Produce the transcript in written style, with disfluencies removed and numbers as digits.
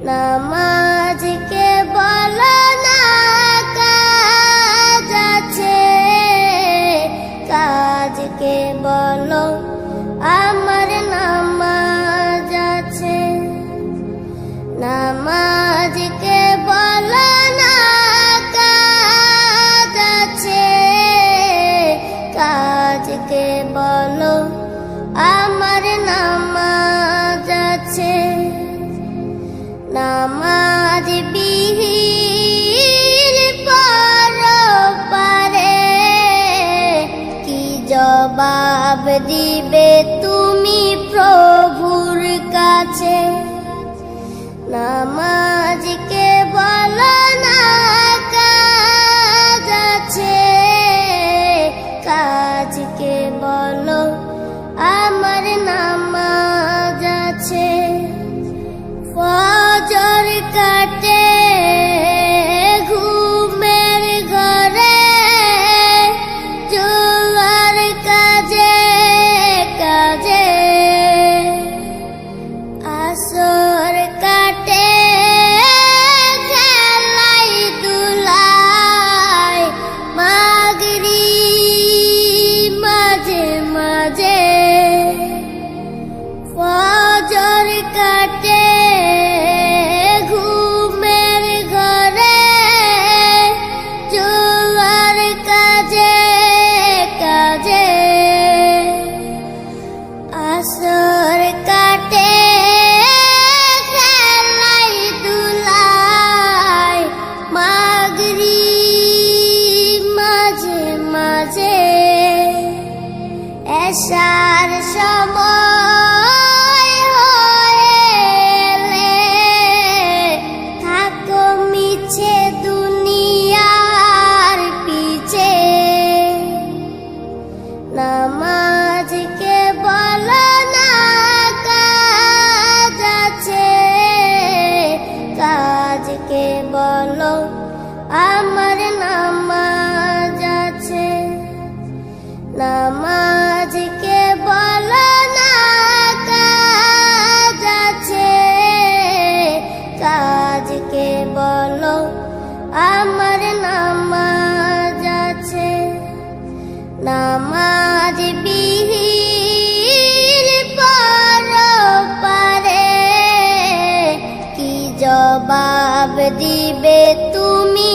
নামাজকে বলো না কাজ আছে, কাজকে বলো আমার নামাজ আছে। নামাজকে বলো না কাজ আছে, কাজকে বলো আমার নামাজ আছে। নামাজ বিহীন পরপারে কি জবাব দিবে তুমি প্রভুর কাছে? নামাজকে বলো না কাজ আছে, কাজকে বলো আমার নামাজ আছে। ফজর কাটে ঘুমের ঘরে, জোয়ার কাজে কাজে। আসর কাটে খেলাই দুলাই, মাগরিব মাঝে মাঝে। ফজর কাটে ঘুমের ঘরে, জোয়ার কাজে কাজে। আসর কাটে খেলাই দুলাই, মাগরিব মাঝে মাঝে। এশার সময় হলে থাকো মিছে দুনিয়ার পিছে। নামাজকে বলো না কাজ আছে, কাজকে বলো আমার নামাজ আছে। নামাজকে বলো না কাজ আছে, কাজকে বলো আমার নামাজ আছে। নামাজ বিহীন পরপারে কি জবাব দিবে তুমি